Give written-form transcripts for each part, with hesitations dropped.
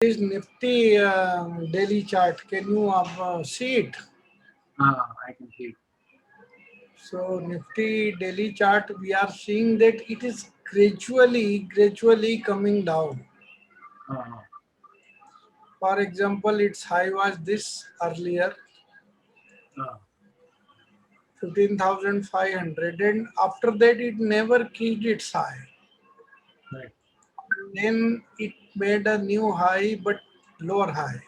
This Nifty daily chart. Can you see it? I can see it. So Nifty daily chart, we are seeing that it is gradually coming down. Uh, For example, its high was this earlier, uh, 15,500, and after that it never kept its high. right. Then it made a new high but lower high,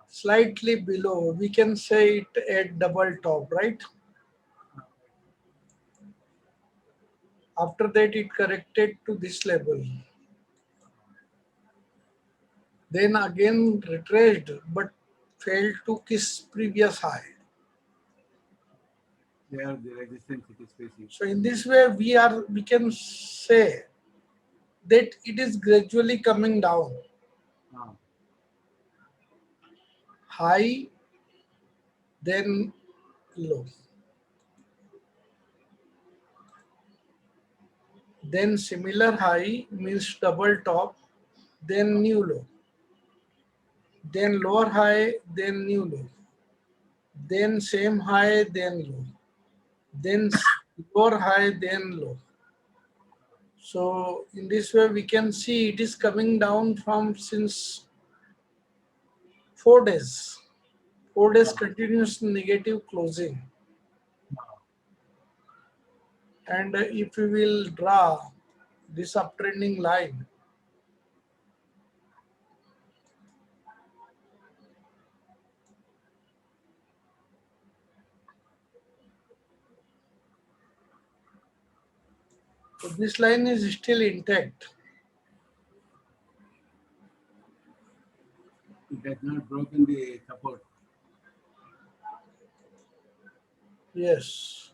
slightly below. We can say it at double top, right? After that it corrected to this level. Then again retraced but failed to kiss previous high. They are the resistance it is facing. So in this way we can say that it is gradually coming down. Uh, High, then low. Then similar high means double top, then new low. Then lower high, then new low. Then same high, then low. Then lower high, then low. So in this way we can see it is coming down from since 4 days. 4 days uh, continuous negative closing. And if we will draw this uptrending line, so this line is still intact. it has not broken the support. Yes.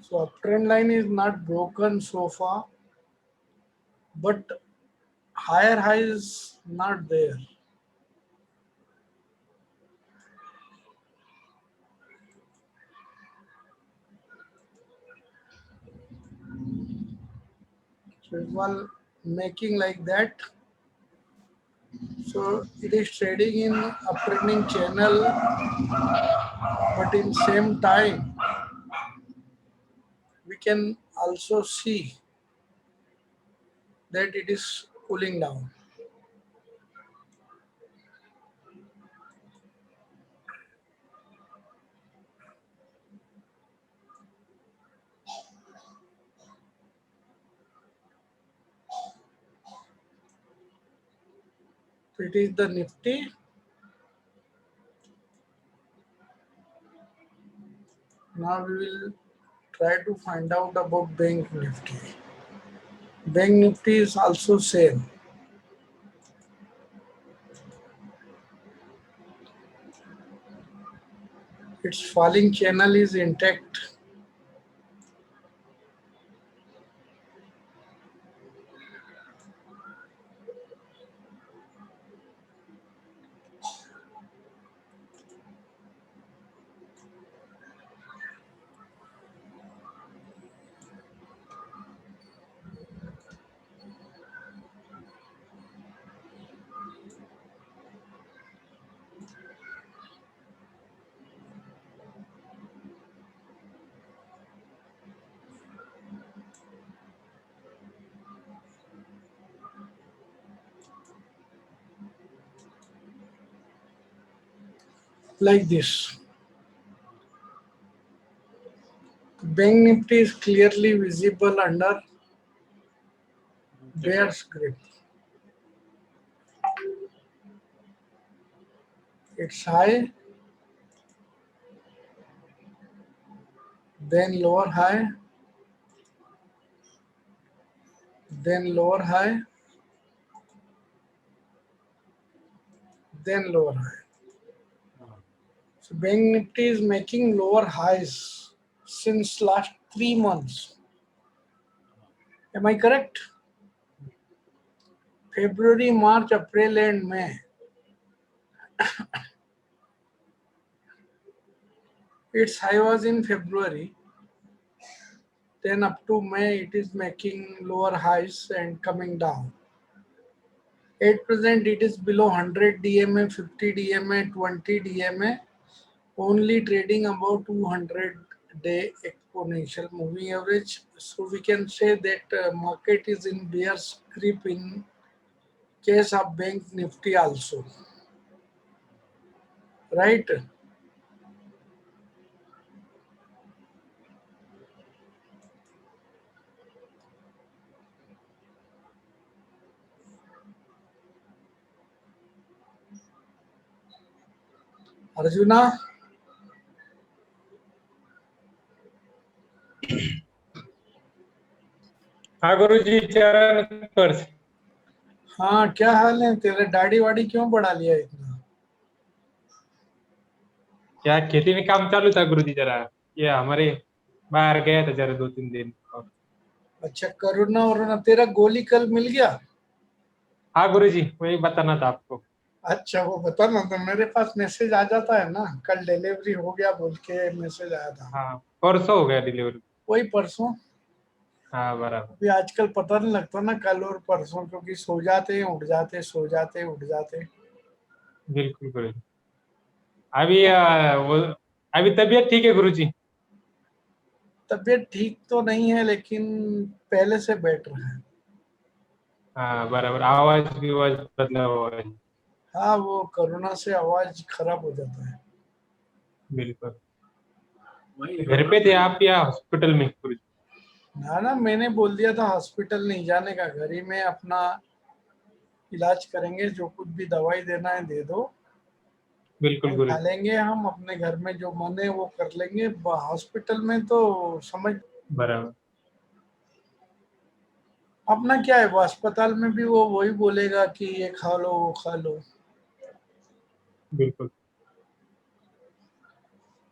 So uptrend line is not broken so far, but higher high is not there. So it was making like that. So it is trading in uptrending channel, but in same time we can also see that it is cooling down. So it is the Nifty. Now we will try to find out about Bank Nifty. Bank Nifty is also same. Its falling channel is intact. Like this. Bank Nifty is clearly visible under bear's grip. It's high, then lower high, then lower high, then lower high. So Bank Nifty is making lower highs since last 3 months. Am I correct? February, March, April, and May. Its high was in February. then up to May it is making lower highs and coming down. At present it is below 100 DMA, 50 DMA, 20 DMA, only trading about 200-day exponential moving average. So we can say that market is in bear grip in case of Bank Nifty also, right? Arjuna, हाँ गुरुजी चरण कर। हाँ क्या हाल है तेरे? दाढ़ी वाड़ी क्यों बढ़ा लिया इतना? क्या खेती में काम चालू था गुरुजी जरा, ये हमारे बाहर गया था जरा 2-3 दिन और। अच्छा, करुणा वरुणा तेरा गोली कल मिल गया? हाँ गुरुजी वही बताना था आपको। अच्छा वो बता ना, तो मेरे पास मैसेज आ जाता है ना, कल डिलीवरी हो गया बोल के मैसेज आया था। हाँ परसों हो गया डिलीवरी। वही परसों। हाँ बराबर। अभी आजकल पता नहीं लगता ना कल और परसों, क्योंकि सो जाते हैं उठ जाते, सो जाते उठ जाते। बिल्कुल गुरुजी। अभी वो अभी तबीयत ठीक है गुरुजी। तबीयत ठीक तो नहीं है लेकिन पहले से बेटर है। हाँ बराबर, आवाज भी आवाज बदला हुआ है। हाँ वो कोरोना से आवाज खराब हो जाता है। बिल्कुल। वही घर पे थे आप या हॉस्पिटल में गुरुजी? ना ना, मैंने बोल दिया था हॉस्पिटल नहीं जाने का, घर ही में अपना इलाज करेंगे, जो कुछ भी दवाई देना है दे दो, बिल्कुल और खा गुरुजी। लेंगे हम अपने घर में, जो मन है वो कर लेंगे। हॉस्पिटल में तो समझ, बराबर। अपना क्या है, वो अस्पताल में भी वो वही बोलेगा कि ये खा लो वो खा लो। बिल्कुल।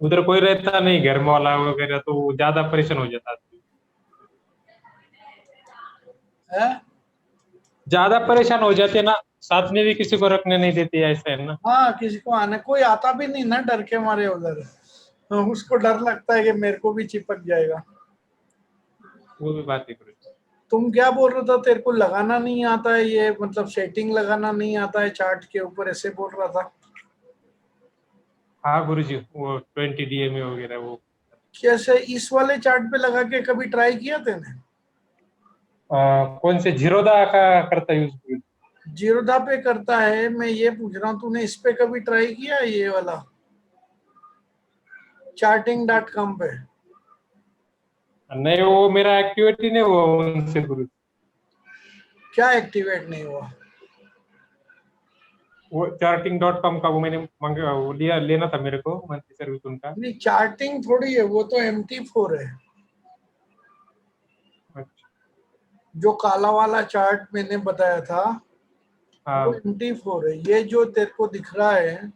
उधर कोई रहता नहीं घर वाला वगैरह तो ज्यादा परेशान हो जाता। है। ज्यादा परेशान हो जाते ना, साथ में भी किसी को रखने नहीं देते, ऐसा है ना। हाँ किसी को आने, कोई आता भी नहीं ना डर के मारे उधर। उसको डर लगता है कि मेरे को भी चिपक जाएगा। वो भी बात है गुरु। तुम क्या बोल रहे था, तेरे को लगाना नहीं आता है ये, मतलब सेटिंग लगाना नहीं आता है चार्ट के ऊपर, ऐसे बोल रहा था। हाँ गुरु जी वो 20 DMA वगैरह वो। कैसे इस वाले चार्ट पे लगा के कभी ट्राई किया तेने? कौन से जीरोदा का करता यूज गुरु? जीरोधा पे करता है, मैं ये पूछ रहा हूँ तूने इस पे कभी ट्राई किया है ये वाला charting.com पे? नहीं वो मेरा एक्टिविटी नहीं हुआ उनसे गुरु। क्या एक्टिवेट नहीं हुआ? वो charting.com का वो मैंने मंगा, वो लिया, लेना था मेरे को मंथली सर्विस उनका। नहीं चार्टिंग थोड़ी है वो, तो MT4 है। अच्छा। जो काला वाला चार्ट मैंने बताया था वो हाँ MT4 है। ये जो तेरे को दिख रहा है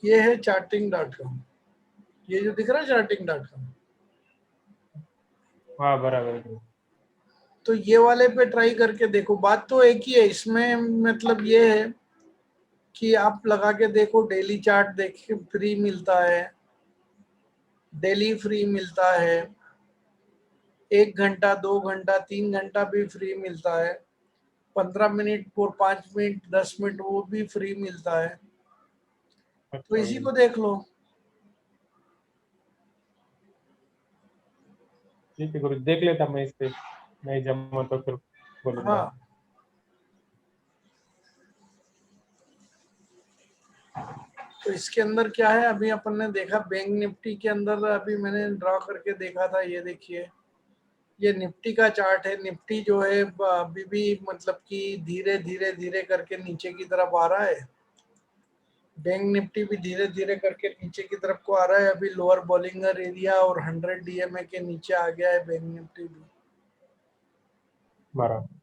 ये है charting.com। ये जो दिख रहा है charting.com, हाँ बराबर गुरु। तो ये वाले पे ट्राई करके देखो। बात तो एक ही है इसमें, मतलब ये है कि आप लगा के देखो, डेली चार्ट देख फ्री मिलता है, डेली फ्री मिलता है, 1 घंटा 2 घंटा 3 घंटा भी फ्री मिलता है, 15 मिनट और 5 मिनट 10 मिनट वो भी फ्री मिलता है। तो अच्छा इसी गुरु। को देख लो। ठीक है गुरु, देख लेता मैं इस पे, नहीं जमा तो फिर बोलूंगा। हाँ तो इसके अंदर क्या है, अभी अपन ने देखा बैंक निफ्टी के अंदर, अभी मैंने ड्रॉ करके देखा था, ये देखिए ये निफ्टी का चार्ट है। निफ्टी जो है अभी भी मतलब कि धीरे धीरे धीरे करके नीचे की तरफ आ रहा है। बैंक निफ्टी भी धीरे धीरे करके नीचे की तरफ को आ रहा है। अभी लोअर बॉलिंगर एरिया और 100 DMA के नीचे आ गया है बैंक निफ्टी भी। बराबर।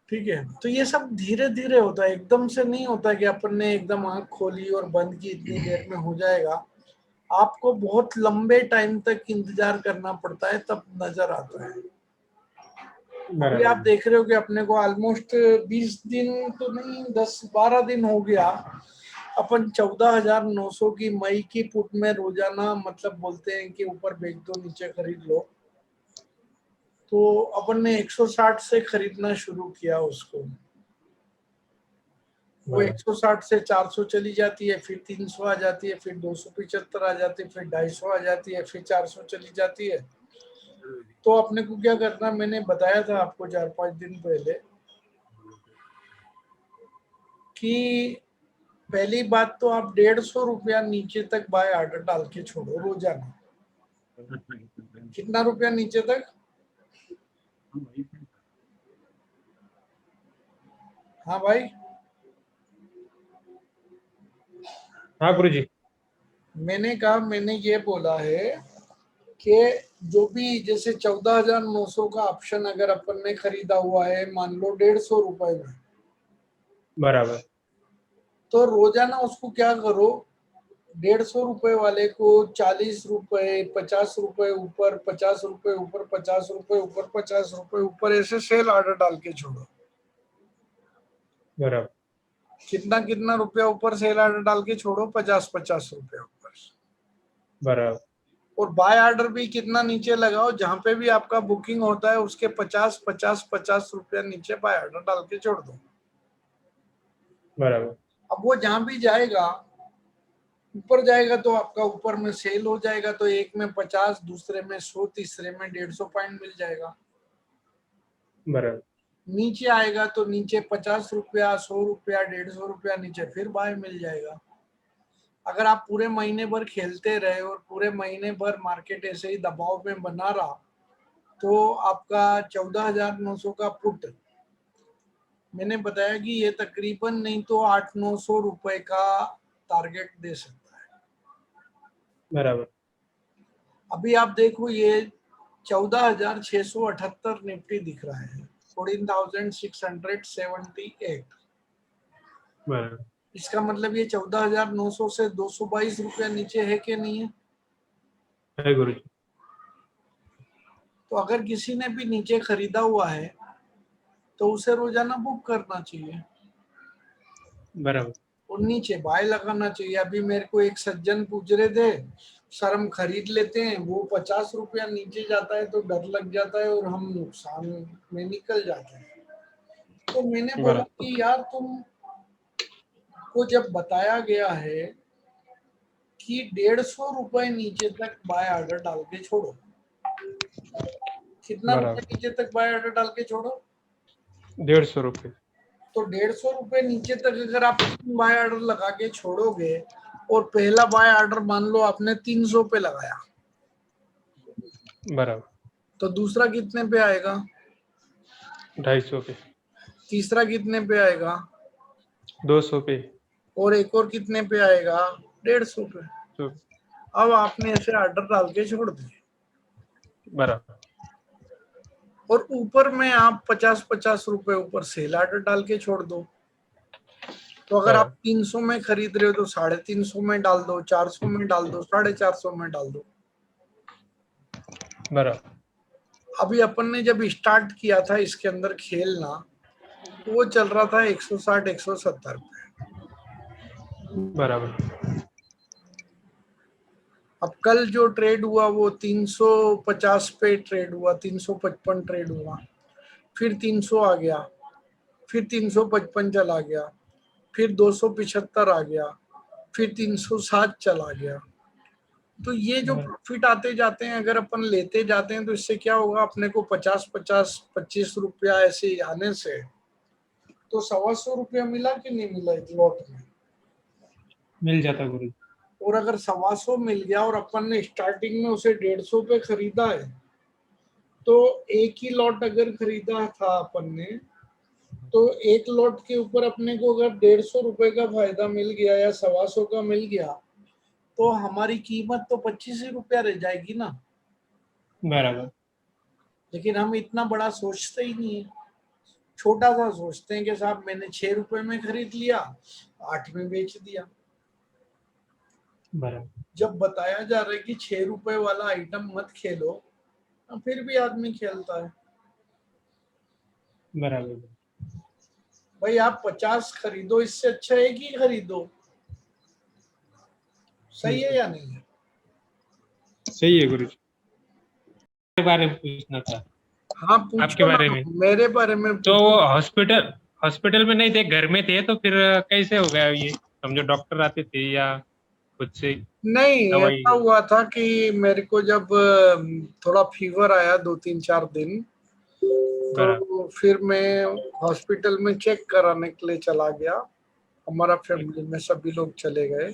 ठीक है, तो ये सब धीरे धीरे होता है, एकदम से नहीं होता कि अपन ने एकदम आंख खोली और बंद की इतनी देर में हो जाएगा। आपको बहुत लंबे टाइम तक इंतजार करना पड़ता है, तब नजर आता है। अभी बराबर आप देख रहे हो कि अपने को ऑलमोस्ट 20 दिन तो नहीं, 10-12 दिन हो गया, अपन 14,900 की मई की पुट में रोजाना मतलब बोलते हैं कि ऊपर बेच दो नीचे खरीद लो। तो अपन ने 160 से खरीदना शुरू किया उसको। वो बराबर 160 से 400 चली जाती है, फिर 300 आ जाती है, फिर 275 आ जाती है, फिर 250 आ जाती है, फिर 400 चली जाती है। तो अपने को क्या करना, मैंने बताया था आपको 4-5 दिन पहले कि पहली बात तो आप 150 रुपया नीचे तक बाय ऑर्डर डाल के छोड़ो रोजाना। कितना रुपया नीचे तक? हाँ भाई, हाँ गुरुजी। मैंने कहा, मैंने ये बोला है कि जो भी जैसे 14,900 का ऑप्शन अगर अपन ने खरीदा हुआ है, मान लो 150 रुपए में, बराबर तो रोजाना उसको क्या करो, 150 रुपए वाले को 40 रुपए, 50 रुपए ऊपर, 50 रुपए ऊपर, 50 रुपए ऊपर, 50 रुपए ऊपर, ऐसे सेल ऑर्डर डाल के छोड़ो। बराबर कितना कितना रुपया ऊपर सेल ऑर्डर डाल के छोड़ो, 50-50 रुपया ऊपर। बराबर और बाय ऑर्डर भी कितना नीचे लगाओ, जहां पे भी आपका बुकिंग होता है उसके 50-50-50 रुपया नीचे बाय ऑर्डर डाल के छोड़ दो। बराबर अब वो जहां भी जाएगा, ऊपर जाएगा तो आपका ऊपर में सेल हो जाएगा, तो एक में 50, दूसरे में 100, तीसरे में 150 पॉइंट मिल जाएगा। बराबर नीचे आएगा तो नीचे 50 रुपया, 100 रुपया, 150 रुपया नीचे फिर बाय मिल जाएगा। अगर आप पूरे महीने भर खेलते रहे और पूरे महीने भर मार्केट ऐसे ही दबाव में बना रहा, तो आपका 14,900 का पुट, मैंने बताया कि ये तकरीबन नहीं तो 800-900 रुपए का टारगेट दे सकता है। बराबर अभी आप देखो, ये 14,678 निफ्टी दिख रहा है, 14,678। बराबर इसका मतलब ये 14,900 से 222 रुपया नीचे है कि नहीं है? है गुरुजी। तो अगर किसी ने भी नीचे खरीदा हुआ है तो उसे रोजाना बुक करना चाहिए बराबर और नीचे बाय लगाना चाहिए। अभी मेरे को एक सज्जन पूछ रहे थे, सर हम खरीद लेते हैं, वो 50 रुपया नीचे जाता है तो डर लग जाता है और हम नुकसान में निकल जाते हैं। तो मैंने बोला बराबर कि यार तुम को जब बताया गया है कि 150 रुपए नीचे तक बाय ऑर्डर डाल के छोड़ो, कितना रुपए बराबर नीचे तक बाय ऑर्डर डाल के छोड़ो, 150 रुपये। तो 150 रुपए नीचे तक अगर आप बाय ऑर्डर लगा के छोड़ोगे और पहला बाय ऑर्डर मान लो आपने 300 पे लगाया, बराबर तो दूसरा कितने पे आएगा, 250 पे, तीसरा कितने पे आएगा, 200 पे, और एक और कितने पे आएगा, 150 पे। तो अब आपने ऐसे ऑर्डर डाल के छोड़ दिए बराबर और ऊपर में आप 50-50 रुपए ऊपर सेल ऑर्डर डाल के छोड़ दो। तो अगर आप बराबर 300 में खरीद रहे हो तो 350 में डाल दो, 400 में डाल दो, 450 में डाल दो। बराबर अभी अपन ने जब स्टार्ट किया था इसके अंदर खेलना, तो वो चल रहा था 160-170 पे। बराबर अब कल जो ट्रेड हुआ वो 350 पे ट्रेड हुआ, 355 ट्रेड हुआ, फिर 300 आ गया, फिर 355 चला गया, फिर 275 आ गया, फिर 307 चला गया। तो ये जो प्रॉफिट आते जाते हैं, अगर अपन लेते जाते हैं, तो इससे क्या होगा, अपने को 50-50, 25 रुपया ऐसे आने से तो 125 रुपया मिला कि नहीं मिला एक लॉट में। मिल जाता गुरुजी। और अगर 125 मिल गया और अपन ने स्टार्टिंग में उसे 150 पे खरीदा है, तो एक ही लॉट अगर खरीदा था अपन ने, तो एक लॉट के ऊपर अपने को अगर 150 रुपए का फायदा मिल गया या 125 का मिल गया, तो हमारी कीमत तो 25 ही रुपया रह जाएगी ना। बराबर लेकिन हम इतना बड़ा सोचते ही नहीं है, छोटा सा सोचते हैं कि साहब मैंने 6 रुपए में खरीद लिया, 8 में बेच दिया। बराबर जब बताया जा रहा है कि 6 रुपए वाला आइटम मत खेलो, तो फिर भी आदमी खेलता है। बराबर। भाई आप 50 खरीदो, इससे अच्छा एक ही खरीदो। सही है या नहीं है? सही है गुरु जी। के बारे में पूछना था, हाँ आपके पूछो ना, बारे में। मेरे बारे में तो वो पूछो। हॉस्पिटल हॉस्पिटल में नहीं थे, घर में थे, तो फिर कैसे हो गया ये? समझो डॉक्टर आते थे या खुद से नहीं, दवाई? ऐसा हुआ था कि मेरे को जब थोड़ा फीवर आया 2-3-4 दिन, बराबर। तो फिर मैं हॉस्पिटल में चेक कराने के लिए चला गया। हमारा फैमिली में सभी लोग चले गए।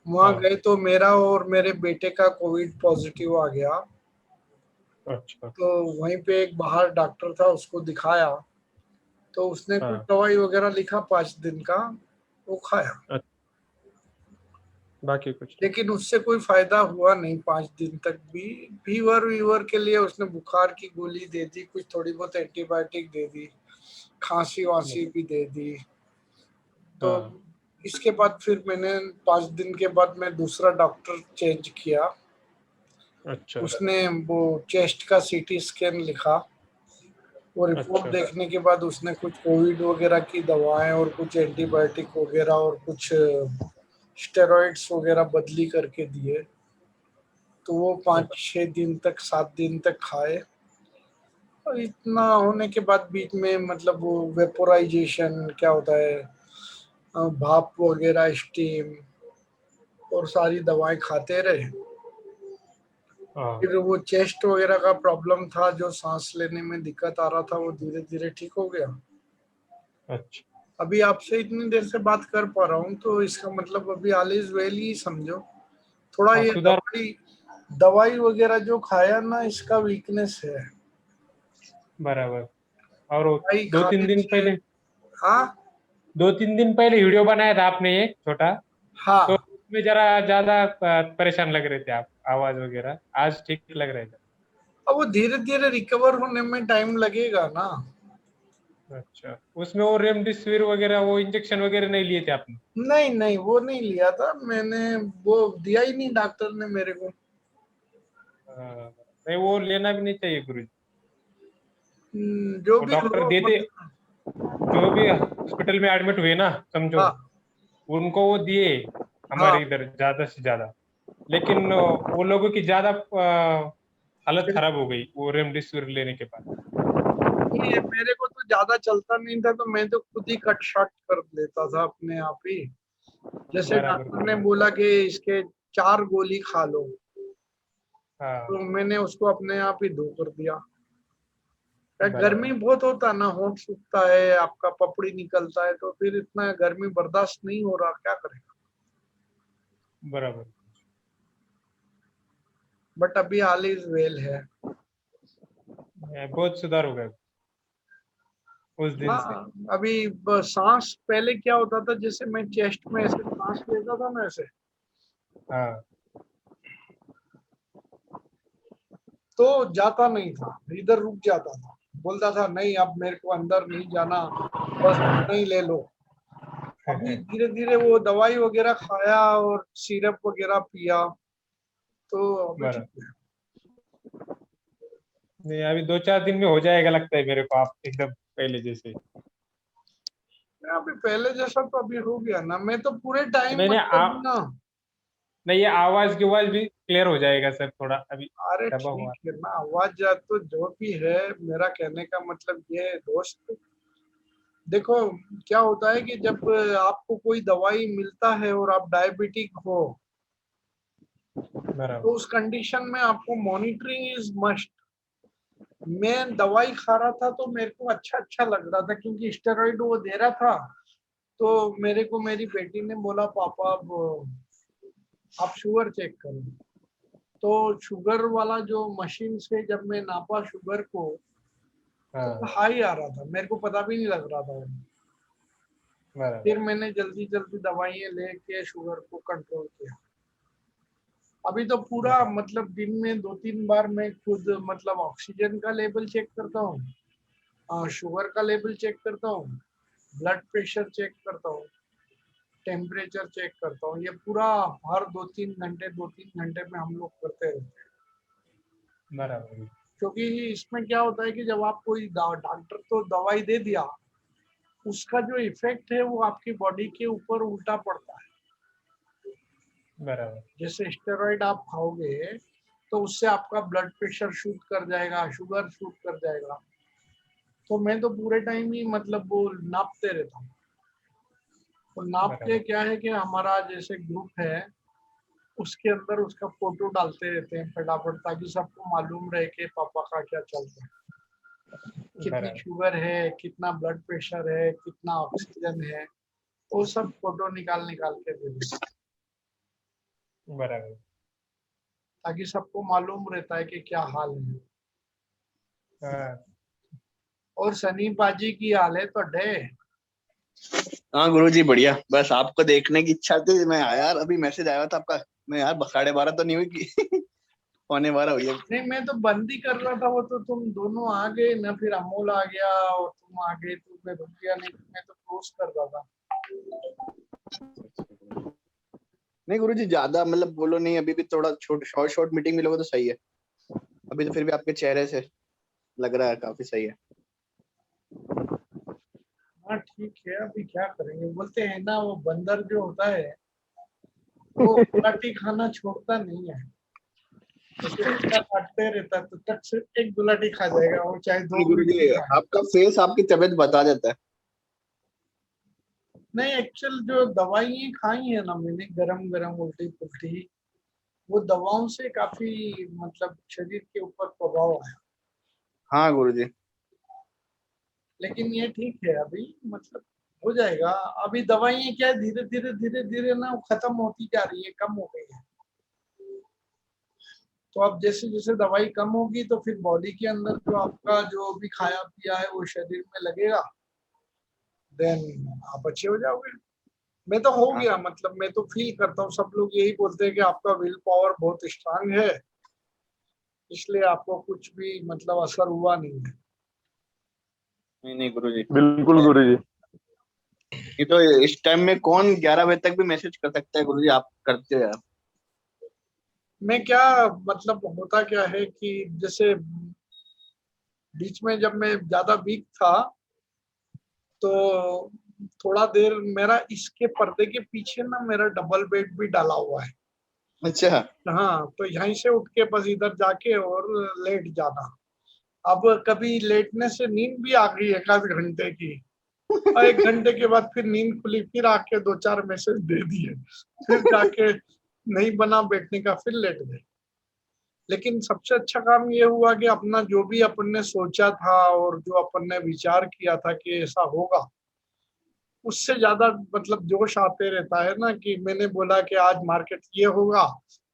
वहाँ हाँ। गए तो मेरा और मेरे बेटे का कोविड पॉजिटिव आ गया। अच्छा। तो वहीं पे एक बाहर डॉक्टर था, उसको दिखाया। तो उसने कुछ हाँ। दवाई वगैरह लिखा 5 दिन का, वो खाया। अच्छा, बाकी कुछ नहीं। लेकिन उससे कोई फायदा हुआ नहीं 5 दिन तक भी। फीवर वीवर के लिए उसने बुखार की गोली दे दी, कुछ थोड़ी बहुत एंटीबायोटिक दे दी, खांसी वांसी भी दे दी। तो हाँ। इसके बाद फिर मैंने 5 दिन के बाद मैं दूसरा डॉक्टर चेंज किया। अच्छा। उसने वो चेस्ट का सीटी स्कैन लिखा। वो रिपोर्ट अच्छा। देखने के बाद उसने कुछ कोविड वगैरह की दवाएं और कुछ एंटीबायोटिक वगैरह और कुछ स्टेरॉइड्स वगैरह बदली करके दिए। तो वो 5-6 दिन तक, 7 दिन तक खाए। और इतना होने के बाद बीच में मतलब वो वेपोराइजेशन क्या होता है, भाप वगैरह, स्टीम और सारी दवाएं खाते रहे। हाँ। फिर वो चेस्ट वगैरह का प्रॉब्लम था, जो सांस लेने में दिक्कत आ रहा था, वो धीरे धीरे ठीक हो गया। अच्छा। अभी आपसे इतनी देर से बात कर पा रहा हूँ, तो इसका मतलब अभी ऑल इज वेल ही समझो। थोड़ा हाँ, ये सुधार। दवाई दवाई वगैरह जो खाया ना, इसका वीकनेस है। बराबर। और वो दवाई दो तीन खाने दिन से। पहले हाँ 2-3 दिन पहले वीडियो बनाया था आपने एक छोटा, तो हाँ। उसमें जरा ज्यादा परेशान लग रहे थे आप, आवाज वगैरह। आज ठीक लग रहे थे। अब वो धीरे धीरे रिकवर होने में टाइम लगेगा ना। अच्छा, उसमें वो रेमडेसिविर वगैरह, वो इंजेक्शन वगैरह नहीं लिए थे आपने? नहीं नहीं, वो नहीं लिया था मैंने। वो दिया ही नहीं डॉक्टर ने मेरे को। नहीं, वो लेना भी नहीं चाहिए गुरु जी। जो वो भी डॉक्टर हो देते, मतलब। जो भी हॉस्पिटल में एडमिट हुए ना, समझो हाँ उनको वो दिए हाँ। हमारे इधर ज्यादा से ज्यादा। लेकिन वो लोगों की ज्यादा हालत खराब हो गई वो रेमडेसिविर लेने के बाद। ये मेरे को तो ज्यादा चलता नहीं था, तो मैं तो खुद ही कट शॉट कर लेता था अपने आप ही। जैसे बराबर डॉक्टर ने गुरु जी। बोला कि इसके 4 गोली खा लो, हाँ। तो मैंने उसको अपने आप ही दो कर दिया। गर्मी बराबर। बहुत होता ना, होंठ सूखता है आपका, पपड़ी निकलता है, तो फिर इतना गर्मी बर्दाश्त नहीं हो रहा, क्या करेगा। बराबर। बट अभी ऑल इज वेल है। बहुत सुधार हो गया उस दिन से। हाँ अभी सांस पहले क्या होता था, जैसे मैं चेस्ट में ऐसे सांस लेता था ना ऐसे, हाँ। तो जाता नहीं था, इधर रुक जाता था। बोलता था नहीं अब मेरे को अंदर नहीं जाना, बस नहीं ले लो। अभी धीरे धीरे वो दवाई वगैरह खाया और सिरप वगैरह पिया, तो अभी ठीक बराबर। है। नहीं, अभी 2-4 दिन में हो जाएगा लगता है मेरे को, आप एकदम पहले जैसे। अभी पहले जैसा तो अभी हो गया ना, मैं तो पूरे टाइम नहीं नहीं, मतलब ना। नहीं, ये आवाज की आवाज भी क्लियर हो जाएगा सर, थोड़ा अभी अरे दबा हुआ। ठीक है ना, आवाज जा तो जो भी है, मेरा कहने का मतलब ये है दोस्त। देखो क्या होता है कि जब आपको कोई दवाई मिलता है और आप डायबिटिक हो, बराबर। तो उस कंडीशन में आपको मॉनिटरिंग इज मस्ट। मैं दवाई खा रहा था तो मेरे को अच्छा अच्छा लग रहा था, क्योंकि स्टेरॉइड वो दे रहा था। तो मेरे को मेरी बेटी ने बोला पापा अब आप शुगर चेक करो। तो शुगर वाला जो मशीन से जब मैं नापा शुगर को, तो हाँ। हाई आ रहा था, मेरे को पता भी नहीं लग रहा था। बराबर। फिर मैंने जल्दी जल्दी दवाइयाँ लेके शुगर को कंट्रोल किया। अभी तो पूरा बराबर। मतलब दिन में 2-3 बार मैं खुद मतलब ऑक्सीजन का लेवल चेक करता हूँ, शुगर का लेवल चेक करता हूँ, ब्लड प्रेशर चेक करता हूँ, टेम्परेचर चेक करता हूँ। ये पूरा हर 2-3 घंटे में हम लोग करते रहते हैं। बराबर। क्योंकि इसमें क्या होता है कि जब आप कोई डॉक्टर तो दवाई दे दिया, उसका जो इफेक्ट है वो आपकी बॉडी के ऊपर उल्टा पड़ता है। बराबर। जैसे स्टेरॉइड आप खाओगे तो उससे आपका ब्लड प्रेशर शूट कर जाएगा, शुगर शूट कर जाएगा। तो मैं तो पूरे टाइम ही मतलब वो नापते रहता हूँ। तो नाप के बराबर। क्या है कि हमारा जैसे ग्रुप है उसके अंदर उसका फोटो डालते रहते हैं फटाफट, ताकि सबको मालूम रहे कि पापा का क्या चल रहा है, कितनी बराबर। शुगर है, कितना ब्लड प्रेशर है, कितना ऑक्सीजन है, वो सब फोटो निकाल निकाल के दे देते हैं, बराबर। ताकि सबको मालूम रहता है कि क्या हाल है। हाँ। और सनी पाजी की हाल है तो डे। हाँ गुरुजी बढ़िया, बस आपको देखने की इच्छा थी, मैं आया यार, अभी मैसेज आया था आपका। मैं यार 12:30 तो नहीं हुई कि 12:15 हुई है। नहीं, मैं तो बंद ही कर रहा था, वो तो तुम दोनों आ गए ना, फिर अमोल आ गया और तुम आ गए तो मैं रुक गया, नहीं तो मैं तो क्लोज कर रहा था। नहीं गुरुजी ज्यादा मतलब बोलो नहीं, अभी भी थोड़ा शॉर्ट शॉर्ट मीटिंग मिलोगे तो सही है। अभी तो फिर भी आपके चेहरे से लग रहा है काफी सही है। हाँ ठीक है, अभी क्या करेंगे, बोलते हैं ना वो बंदर जो होता है वो गुलाटी खाना छोड़ता नहीं है, उसको इतना काटते रहता है तो तक से एक गुलाटी खा जाएगा, वो चाहे 2 मिनट गुरुजी में खाए। आपका फेस आपकी तबीयत बता देता है। नहीं, एक्चुअल जो दवाइयाँ खाई है ना मैंने, गरम गरम उल्टी पुल्टी, वो दवाओं से काफी मतलब शरीर के ऊपर प्रभाव आया। हाँ गुरुजी। लेकिन ये ठीक है, अभी मतलब हो जाएगा। अभी दवाइयाँ क्या है, धीरे धीरे धीरे धीरे ना वो खत्म होती जा रही है, कम हो गई है। तो अब जैसे जैसे दवाई कम होगी तो फिर बॉडी के अंदर जो आपका जो भी खाया पिया है वो शरीर में लगेगा, देन आप अच्छे हो जाओगे। मैं तो हो हाँ गया, मतलब मैं तो फील करता हूँ, सब लोग यही बोलते हैं कि आपका विल पावर बहुत स्ट्रांग है, इसलिए आपको कुछ भी मतलब असर हुआ नहीं है। नहीं नहीं गुरुजी, बिल्कुल गुरुजी। ये तो इस टाइम में कौन 11 बजे तक भी मैसेज कर सकता है गुरुजी, आप करते हो यार। मैं क्या मतलब होता क्या है कि जैसे बीच में जब मैं ज्यादा वीक था तो थोड़ा देर मेरा इसके पर्दे के पीछे ना मेरा डबल बेड भी डाला हुआ है। अच्छा। हाँ, तो यहीं से उठ के बस इधर जाके और लेट जाना। अब कभी लेटने से नींद भी आ गई 1 आध घंटे की, और 1 घंटे के बाद फिर नींद खुली, फिर आके 2 4 मैसेज दे दिए, फिर जाके नहीं बना बैठने का, फिर लेट गए। लेकिन सबसे अच्छा काम ये हुआ कि अपना जो भी अपन ने सोचा था और जो अपन ने विचार किया था कि ऐसा होगा, उससे ज्यादा मतलब जोश आते रहता है ना, कि मैंने बोला कि आज मार्केट ये होगा,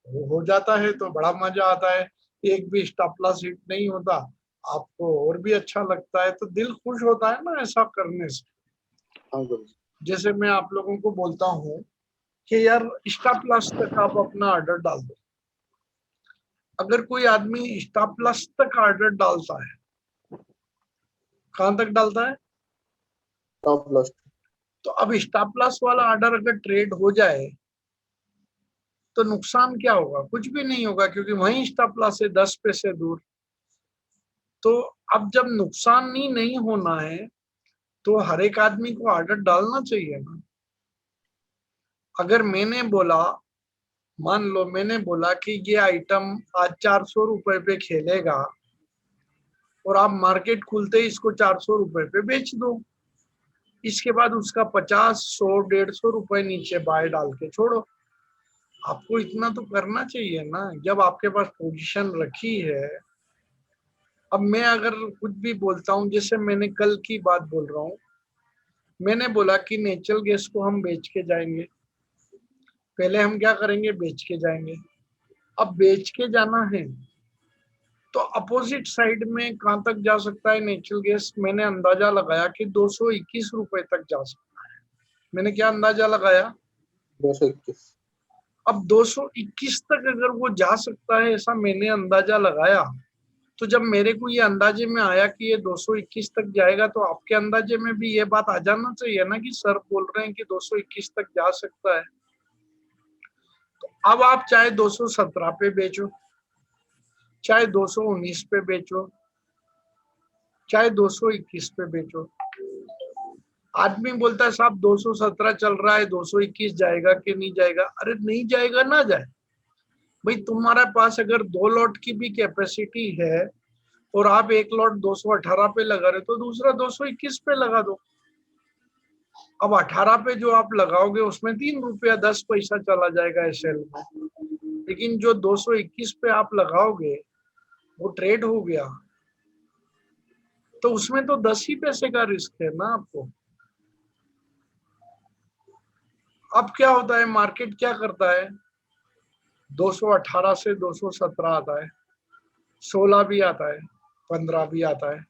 वो हो जाता है तो बड़ा मजा आता है। एक भी स्टॉप लॉस हिट नहीं होता, आपको और भी अच्छा लगता है, तो दिल खुश होता है ना ऐसा करने से। हाँ गुरुजी। जैसे मैं आप लोगों को बोलता हूँ कि यार स्टॉप लॉस तक आप अपना ऑर्डर डाल दो। अगर कोई आदमी स्टॉप लॉस तक ऑर्डर डालता है, कहाँ तक डालता है, टॉप लॉस। तो अब स्टॉप लॉस वाला ऑर्डर अगर ट्रेड हो जाए तो नुकसान क्या होगा, कुछ भी नहीं होगा, क्योंकि वही स्टॉप लॉस है 10 पैसे दूर। तो अब जब नुकसान ही नहीं होना है तो हर एक आदमी को ऑर्डर डालना चाहिए ना। अगर मैंने बोला, मान लो मैंने बोला कि ये आइटम आज 400 रुपए पे खेलेगा, और आप मार्केट खुलते ही इसको 400 रुपए पे बेच दो, इसके बाद उसका 50 100 150 रुपए नीचे बाय डाल के छोड़ो। आपको इतना तो करना चाहिए ना, जब आपके पास पोजीशन रखी है। अब मैं अगर कुछ भी बोलता हूँ, जैसे मैंने कल की बात बोल रहा हूँ, मैंने बोला कि नेचुरल गैस को हम बेच के जाएंगे। पहले हम क्या करेंगे, बेच के जाएंगे। अब बेच के जाना है तो अपोजिट साइड में कहाँ तक जा सकता है नेचुरल गैस, मैंने अंदाजा लगाया कि 221 रुपए तक जा सकता है। मैंने क्या अंदाजा लगाया, 221। अब 221 तक अगर वो जा सकता है ऐसा मैंने अंदाजा लगाया, तो जब मेरे को ये अंदाजे में आया कि ये 221 तक जाएगा, तो आपके अंदाजे में भी ये बात आ जाना चाहिए ना कि सर बोल रहे हैं कि 221 तक जा सकता है। तो अब आप चाहे 217 पे बेचो, चाहे 219 पे बेचो, चाहे 221 पे बेचो। आदमी बोलता है साहब 217 चल रहा है, 221 जाएगा कि नहीं जाएगा? अरे नहीं जाएगा ना जाए भाई, तुम्हारे पास अगर 2 लॉट की भी कैपेसिटी है और आप एक लॉट 218 पे लगा रहे, तो दूसरा 221 पे लगा दो। अब 18 पे जो आप लगाओगे उसमें 3 रुपया 10 पैसा चला जाएगा एसएल में, लेकिन जो 221 पे आप लगाओगे वो ट्रेड हो गया, तो उसमें तो 10 ही पैसे का रिस्क है ना आपको। अब क्या होता है, मार्केट क्या करता है, 218 से 217 आता है, 16 भी आता है, 15 भी आता है,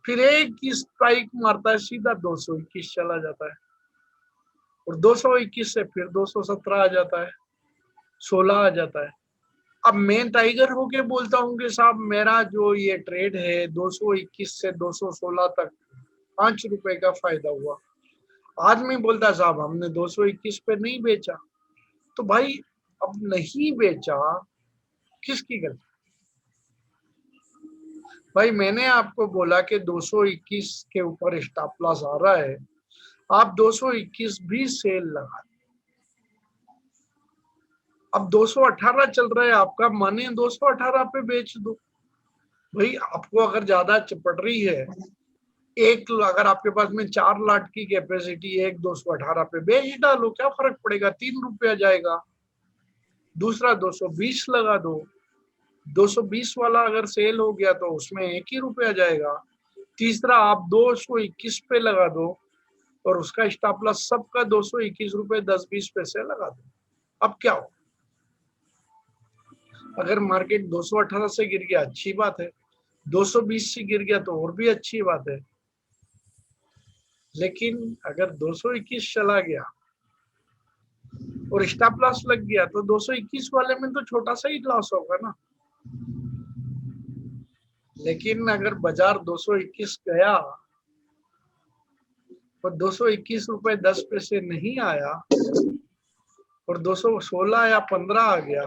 फिर एक ही स्ट्राइक मारता है, सीधा 221 चला जाता है, और 221 से फिर 217 आ जाता है, 16 आ जाता है। अब मैं टाइगर होके बोलता हूँ कि साहब मेरा जो ये ट्रेड है 221 से 216 तक 5 रुपए का फायदा हुआ। आदमी बोलता है साहब हमने 221 पे नहीं बेचा। तो भाई अब नहीं बेचा, किसकी गलती? भाई मैंने आपको बोला कि 221 के ऊपर स्टॉप लॉस आ रहा है, आप 221 भी सेल लगा। अब 218 चल रहा है, आपका माने 218 पे बेच दो। भाई आपको अगर ज्यादा पड़ रही है, एक अगर आपके पास में 4 लाख की कैपेसिटी है, एक 218 पे बेच डालो, क्या फर्क पड़ेगा, 3 रुपया जाएगा। दूसरा 220 लगा दो, 220 वाला अगर सेल हो गया तो उसमें 1 ही रुपया जाएगा। तीसरा आप 221 पे लगा दो और उसका स्टॉप लॉस सबका 221 रुपए 10-20 पैसे लगा दो। अब क्या हो, अगर मार्केट 218 से गिर गया अच्छी बात है, 220 से गिर गया तो और भी अच्छी बात है, लेकिन अगर 221 चला गया और स्टॉप लॉस लग गया तो 221 वाले में तो छोटा सा ही लॉस होगा ना। लेकिन अगर बाजार 221 गया और 221 रुपए 10 पैसे नहीं आया और 216 या 15 आ गया,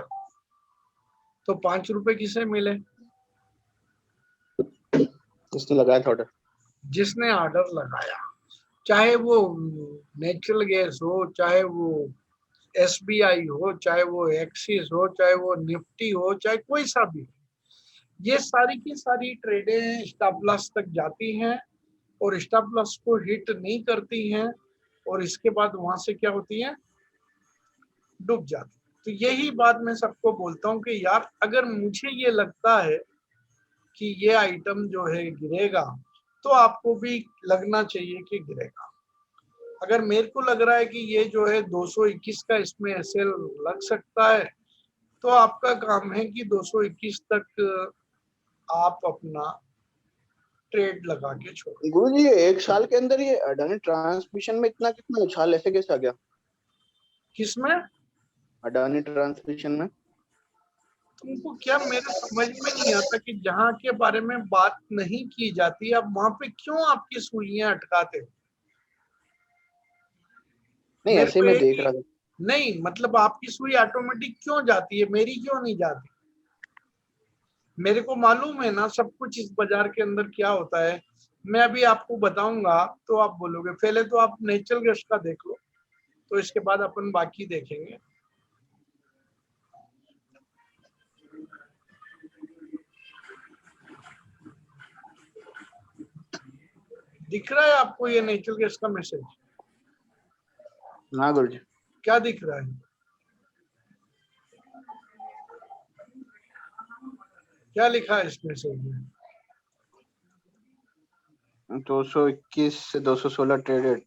तो 5 रुपए किसे मिले? जिसने लगाया था ऑर्डर। जिसने ऑर्डर लगाया, चाहे वो नेचुरल गैस हो, चाहे वो एसबीआई हो, चाहे वो एक्सिस हो, चाहे वो निफ्टी हो, चाहे कोई सा भी, ये सारी की सारी ट्रेडें स्टॉप लॉस तक जाती हैं और स्टॉप लॉस को हिट नहीं करती हैं, और इसके बाद वहां से क्या होती है, डूब जाती। तो यही बात मैं सबको बोलता हूँ कि यार अगर मुझे ये लगता है कि ये आइटम जो है गिरेगा, तो आपको भी लगना चाहिए कि गिरेगा। अगर मेरे को लग रहा है कि ये जो है 221 का इसमें एसएल लग सकता है, तो आपका काम है कि 221 तक आप अपना ट्रेड लगा के छोड़ो। गुरुजी ये 1 साल के अंदर ये अडानी ट्रांसमिशन में इतना कितना उछाल ऐसे कैसे आ गया? किसमें? अडानी ट्रांसमिशन में। तुमको क्या मेरे समझ में नहीं आता कि जहाँ के बारे में बात नहीं की जाती, अब वहां पे क्यों आपकी सुइयां अटकाते हो? नहीं मेरे ऐसे को मैं एक देख रहा था। नहीं, मतलब आपकी सुई ऑटोमेटिक क्यों जाती है, मेरी क्यों नहीं जाती? मेरे को मालूम है ना सब कुछ इस बाजार के अंदर क्या होता है। मैं अभी आपको बताऊंगा तो आप बोलोगे, पहले तो आप नेचुरल गैस का देख लो, तो इसके बाद अपन बाकी देखेंगे। दिख रहा है आपको ये नेचुरल गैस का मैसेज? हाँ गुरुजी। क्या दिख रहा है? क्या लिखा है इस मैसेज में? 221 से 216 ट्रेडेड।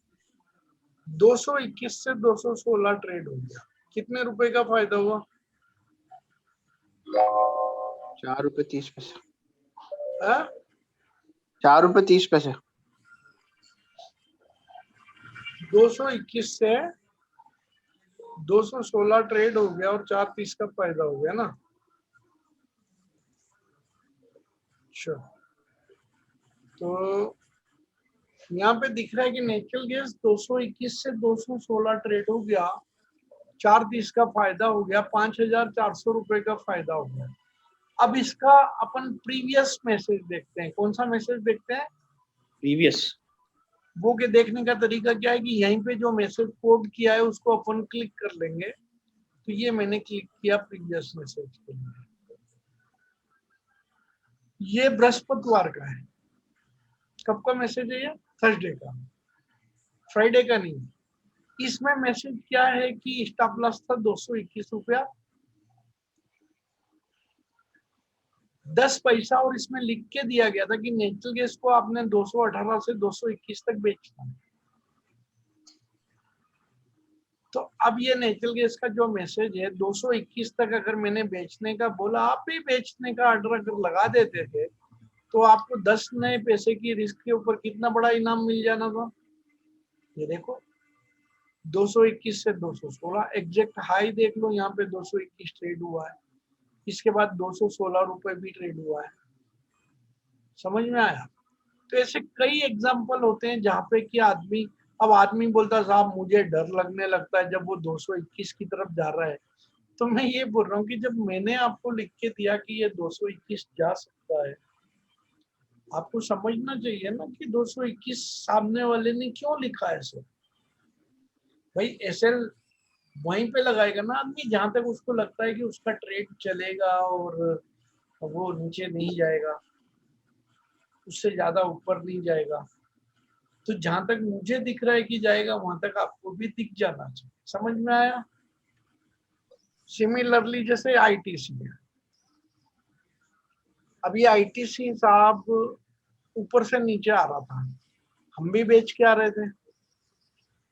221 से 216 ट्रेड हो गया, कितने रुपए का फायदा हुआ? 4 रुपए 30 पैसे। हाँ? 4 रुपए 30 पैसे। 221 से 216 ट्रेड हो गया और 4.30 का फायदा हो गया ना। अच्छा, तो यहाँ पे दिख रहा है कि नेचुरल गैस 221 से 216 ट्रेड हो गया, 4.30 का फायदा हो गया, 5,400 रुपए का फायदा हो गया। अब इसका अपन प्रीवियस मैसेज देखते हैं। कौन सा मैसेज देखते हैं? प्रीवियस। वो के देखने का तरीका क्या है कि यहीं पे जो मैसेज कोड किया है उसको अपन क्लिक कर लेंगे। तो ये मैंने क्लिक किया प्रीवियस मैसेज के लिए। ये बृहस्पतिवार का है। कब का मैसेज है ये? थर्सडे का, फ्राइडे का नहीं। इसमें मैसेज क्या है कि स्टॉप लॉस था 221 रुपया 10 पैसा, और इसमें लिख के दिया गया था कि नेचुरल गैस को आपने 218 से 221 तक बेचना है। तो अब ये नेचुरल गैस का जो मैसेज है 221 तक अगर मैंने बेचने का बोला, आप भी बेचने का ऑर्डर अगर लगा देते थे तो आपको 10 नए पैसे की रिस्क के ऊपर कितना बड़ा इनाम मिल जाना था। ये देखो 221 से 216 एग्जैक्ट हाई देख लो, यहाँ पे 221 ट्रेड हुआ है, इसके बाद 216 रुपए भी ट्रेड हुआ है। समझ में आया? तो ऐसे कई एग्जाम्पल होते हैं जहाँ पे कि आदमी बोलता है साहब मुझे डर लगने लगता है जब वो 221 की तरफ जा रहा है। तो मैं ये बोल रहा हूँ कि जब मैंने आपको लिख के दिया कि ये 221 जा सकता है, आपको समझना चाहिए ना कि 221 सामने वाले ने क्यों लिखा है सर। भाई एसएल वहीं पे लगाएगा ना आदमी जहां तक उसको लगता है कि उसका ट्रेड चलेगा और वो नीचे नहीं जाएगा, उससे ज्यादा ऊपर नहीं जाएगा। तो जहां तक मुझे दिख रहा है कि जाएगा वहां तक आपको भी दिख जाना चाहिए। समझ में आया? सिमिलरली जैसे आईटीसी है, अभी आईटीसी साहब ऊपर से नीचे आ रहा था, हम भी बेच के आ रहे थे,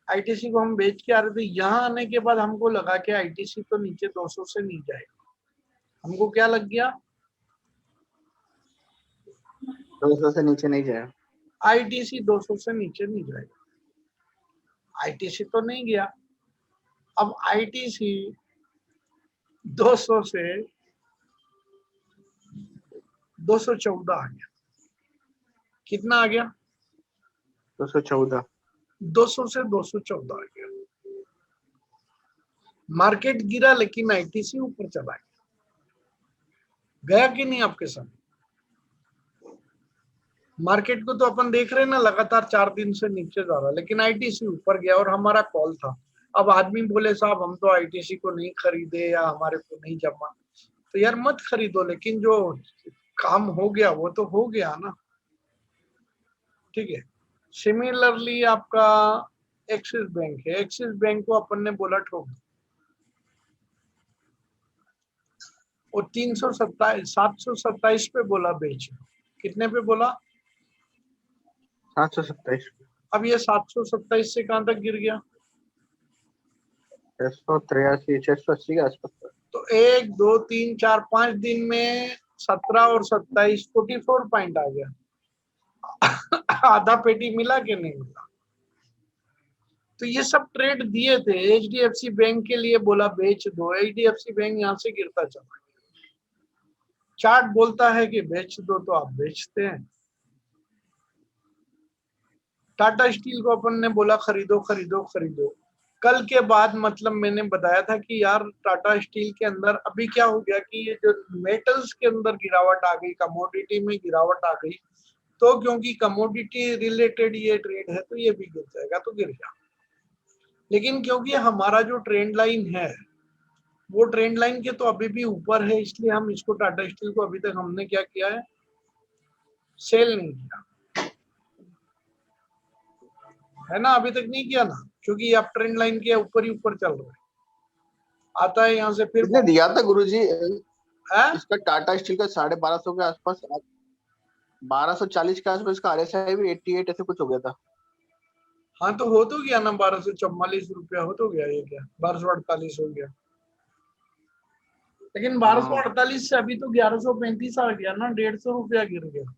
आईटीसी को हम बेच के आ रहे थे। यहाँ आने के बाद हमको लगा कि आईटीसी तो नीचे 200 से नहीं जाएगा। हमको क्या लग गया? 200 से नीचे नहीं जाए। आईटीसी 200 से नीचे नहीं जाएगा। आईटीसी तो नहीं गया। अब आईटीसी 200 से 214 आ गया। कितना आ गया? 214। 200 से 214 आ गया। मार्केट गिरा लेकिन आईटीसी ऊपर चला गया कि नहीं आपके साथ? मार्केट को तो अपन देख रहे हैं ना, लगातार 4 दिन से नीचे जा रहा, लेकिन आईटीसी ऊपर गया और हमारा कॉल था। अब आदमी बोले साहब हम तो आईटीसी को नहीं खरीदे या हमारे को नहीं जमा, तो यार मत खरीदो, लेकिन जो काम हो गया वो तो हो गया ना। ठीक है। सिमिलरली आपका एक्सिस बैंक है, एक्सिस बैंक को अपन ने बोला ठोक दो, और 727 पे बोला बेच। कितने पे बोला? 727। अब ये 727 से कहां तक गिर गया? 683 680 के आसपास। तो 1 2 3 4 5 दिन में 17 और 27 44 पॉइंट आ गया। आधा पेटी मिला कि नहीं मिला? तो ये सब ट्रेड दिए थे। एचडीएफसी बैंक के लिए बोला बेच दो, एचडीएफसी बैंक यहाँ से गिरता चला। चार्ट बोलता है कि बेच दो तो आप बेचते हैं। टाटा स्टील को अपन ने बोला खरीदो खरीदो खरीदो। कल के बाद मतलब मैंने बताया था कि यार टाटा स्टील के अंदर अभी क्या हो गया कि ये जो मेटल्स के अंदर गिरावट आ गई, कमोडिटी में गिरावट आ गई, तो क्योंकि कमोडिटी रिलेटेड ये ट्रेड है तो ये भी गिर जाएगा, तो गिर गया। लेकिन क्योंकि हमारा जो ट्रेंड लाइन है वो ट्रेंड लाइन के तो अभी भी ऊपर है, इसलिए हम इसको टाटा स्टील को अभी तक हमने क्या किया है? सेल नहीं किया है ना, अभी तक नहीं किया ना, क्योंकि आप ट्रेंड लाइन के ऊपर ही ऊपर चल रहे हैं। आता है यहाँ से फिर कितने दिया था गुरुजी है? इसका टाटा स्टील का? 1250 के आसपास, 1240 के आसपास का आरएसआई भी 88 ऐसे कुछ हो गया था। हाँ तो हो तो गया ना, 1244 रुपया हो तो गया, ये क्या 1248 हो गया। लेकिन 1248 से अभी तो 1135 आ गया ना, 150 रुपया गिर गया।